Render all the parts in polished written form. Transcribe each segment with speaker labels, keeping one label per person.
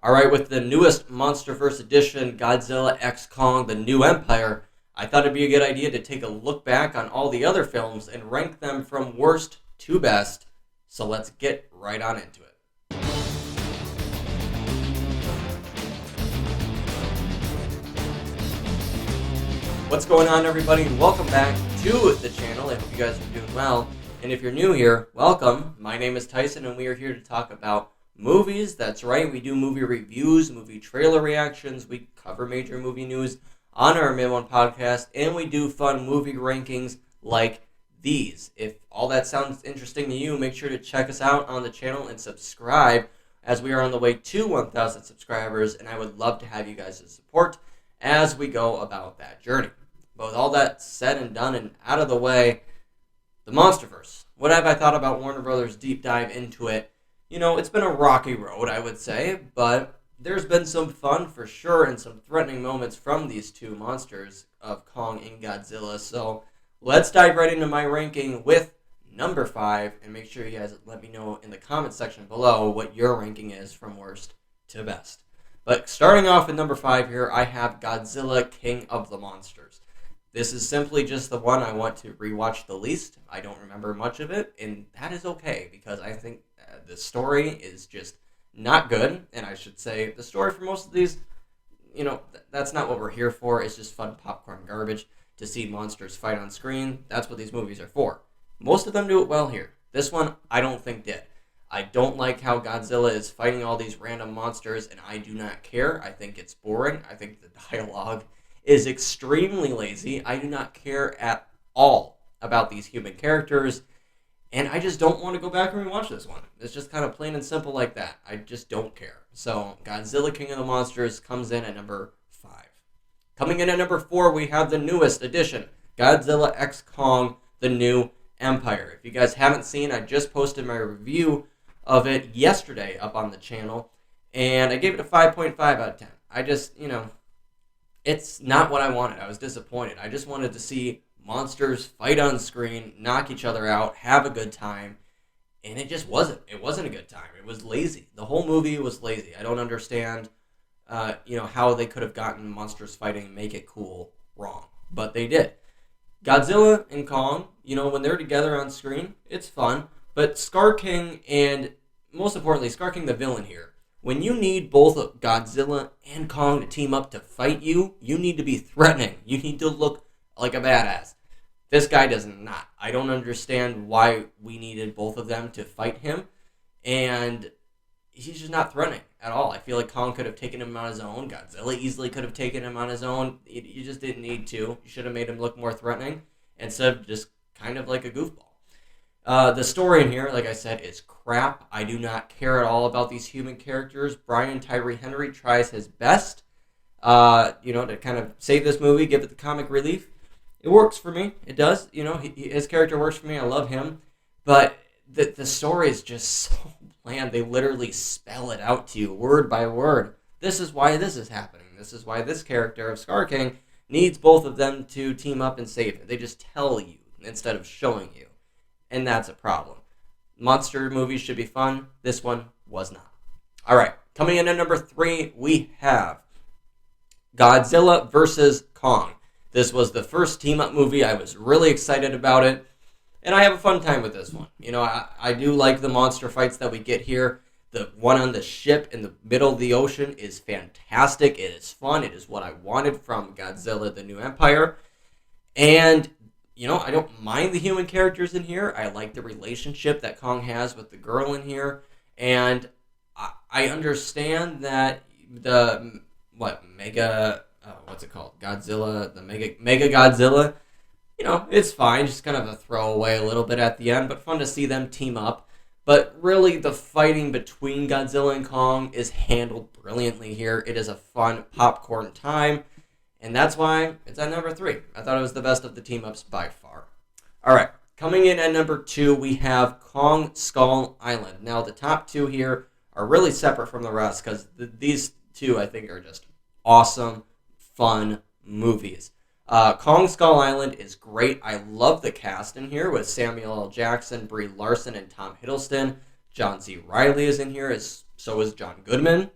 Speaker 1: Alright, with the newest MonsterVerse edition, Godzilla x Kong, The New Empire, I thought it'd be a good idea to take a look back on all the other films and rank them from worst to best. So let's get right on into it. What's going on, everybody, and welcome back to the channel. I hope you guys are doing well. And if you're new here, welcome. My name is Tyson, and we are here to talk about movies. That's right, we do movie reviews, movie trailer reactions, we cover major movie news on our Mid One podcast, and we do fun movie rankings like these. If all that sounds interesting to you, make sure to check us out on the channel and subscribe, as we are on the way to 1,000 subscribers, and I would love to have you guys' support as we go about that journey. But with all that said and done and out of the way, the MonsterVerse. What have I thought about Warner Brothers' deep dive into it? You know, it's been a rocky road, I would say, but there's been some fun for sure and some threatening moments from these two monsters of Kong and Godzilla. So let's dive right into my ranking with number 5, and make sure you guys let me know in the comment section below what your ranking is from worst to best. But starting off with number 5 here, I have Godzilla King of the Monsters. This is simply just the one I want to rewatch the least. I don't remember much of it, and that is okay, because I think the story is just not good. And I should say, the story for most of these, you know, that's not what we're here for. It's just fun popcorn garbage to see monsters fight on screen. That's what these movies are for. Most of them do it well here. This one, I don't think did. I don't like how Godzilla is fighting all these random monsters, and I do not care. I think it's boring. I think the dialogue is extremely lazy. I do not care at all about these human characters, and I just don't want to go back and rewatch this one. It's just kind of plain and simple like that. I just don't care. So Godzilla King of the Monsters comes in at number 5. Coming in at number 4, we have the newest edition, Godzilla x Kong, The New Empire. If you guys haven't seen, I just posted my review of it yesterday up on the channel, and I gave it a 5.5 out of 10. I just, it's not what I wanted. I was disappointed. I just wanted to see monsters fight on screen, knock each other out, have a good time, and it just wasn't. It wasn't a good time. It was lazy. The whole movie was lazy. I don't understand, how they could have gotten monsters fighting and make it cool wrong, but they did. Godzilla and Kong, when they're together on screen, it's fun, but Scar King, and most importantly, Scar King the villain here, when you need both Godzilla and Kong to team up to fight you, you need to be threatening. You need to look like a badass. This guy does not. I don't understand why we needed both of them to fight him, and he's just not threatening at all. I feel like Kong could have taken him on his own. Godzilla easily could have taken him on his own. You just didn't need to. You should have made him look more threatening instead of just kind of like a goofball. The story in here, like I said, is crap. I do not care at all about these human characters. Brian Tyree Henry tries his best, to kind of save this movie, give it the comic relief. It works for me. It does. His character works for me. I love him. But the story is just so bland. They literally spell it out to you word by word. This is why this is happening. This is why this character of Scar King needs both of them to team up and save it. They just tell you instead of showing you. And that's a problem. Monster movies should be fun. This one was not. All right. Coming in at number 3, we have Godzilla vs. Kong. This was the first team-up movie. I was really excited about it, and I have a fun time with this one. I do like the monster fights that we get here. The one on the ship in the middle of the ocean is fantastic. It is fun. It is what I wanted from Godzilla, The New Empire. And, I don't mind the human characters in here. I like the relationship that Kong has with the girl in here. And I understand that Godzilla, the Mega Godzilla, it's fine, just kind of a throwaway a little bit at the end, but fun to see them team up. But really, the fighting between Godzilla and Kong is handled brilliantly here. It is a fun popcorn time, and that's why it's at number 3. I thought it was the best of the team-ups by far. All right, coming in at number 2, we have Kong Skull Island. Now, the top 2 here are really separate from the rest, because these 2, I think, are just awesome, fun movies. Kong Skull Island is great. I love the cast in here with Samuel L. Jackson, Brie Larson, and Tom Hiddleston. John C. Reilly is in here, so is John Goodman.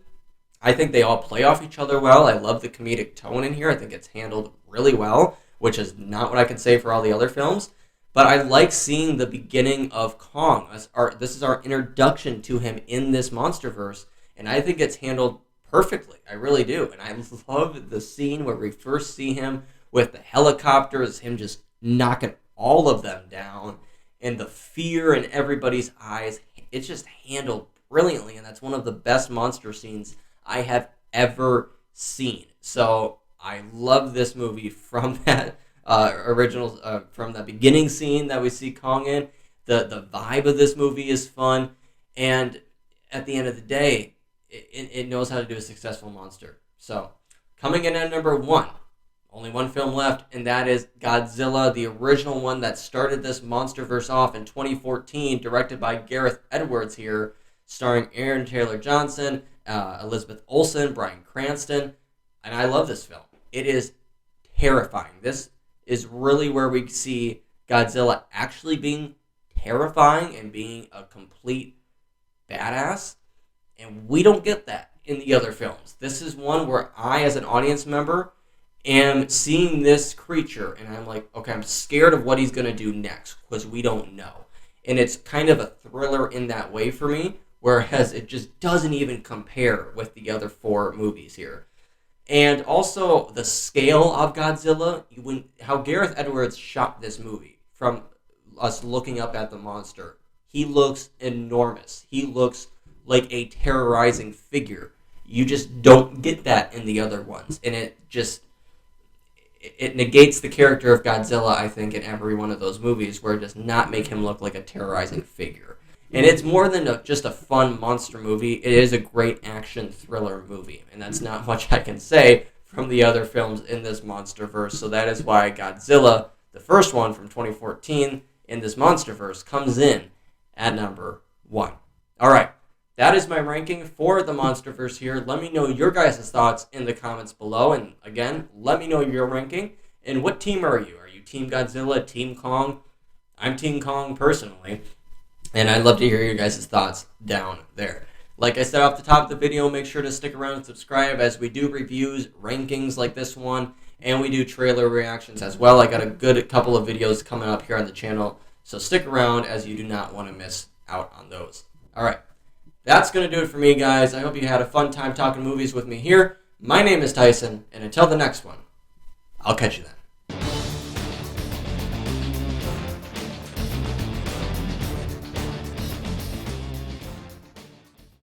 Speaker 1: I think they all play off each other well. I love the comedic tone in here. I think it's handled really well, which is not what I can say for all the other films. But I like seeing the beginning of Kong. This is our introduction to him in this MonsterVerse, and I think it's handled perfectly. I really do. And I love the scene where we first see him with the helicopters, him just knocking all of them down, and the fear in everybody's eyes. It's just handled brilliantly, and that's one of the best monster scenes I have ever seen. So I love this movie from that from the beginning scene that we see Kong in. The vibe of this movie is fun, and at the end of the day, it knows how to do a successful monster. So coming in at number 1, only one film left, and that is Godzilla, the original one that started this MonsterVerse off in 2014, directed by Gareth Edwards here, starring Aaron Taylor Johnson, Elizabeth Olsen, Bryan Cranston, and I love this film. It is terrifying. This is really where we see Godzilla actually being terrifying and being a complete badass, and we don't get that in the other films. This is one where I, as an audience member, am seeing this creature, and I'm like, okay, I'm scared of what he's going to do next, because we don't know. And it's kind of a thriller in that way for me, whereas it just doesn't even compare with the other 4 movies here. And also the scale of Godzilla, how Gareth Edwards shot this movie, from us looking up at the monster, he looks enormous. He looks like a terrorizing figure. You just don't get that in the other ones, and it negates the character of Godzilla, I think, in every one of those movies, where it does not make him look like a terrorizing figure. And it's more than just a fun monster movie. It is a great action thriller movie, and that's not much I can say from the other films in this MonsterVerse. So that is why Godzilla, the first one from 2014 in this MonsterVerse, comes in at number 1. All right, that is my ranking for the MonsterVerse here. Let me know your guys' thoughts in the comments below, and again, let me know your ranking. And what team are you? Are you Team Godzilla, Team Kong? I'm Team Kong personally. And I'd love to hear your guys' thoughts down there. Like I said off the top of the video, make sure to stick around and subscribe as we do reviews, rankings like this one, and we do trailer reactions as well. I got a good couple of videos coming up here on the channel, so stick around as you do not want to miss out on those. All right, that's going to do it for me, guys. I hope you had a fun time talking movies with me here. My name is Tyson, and until the next one, I'll catch you then.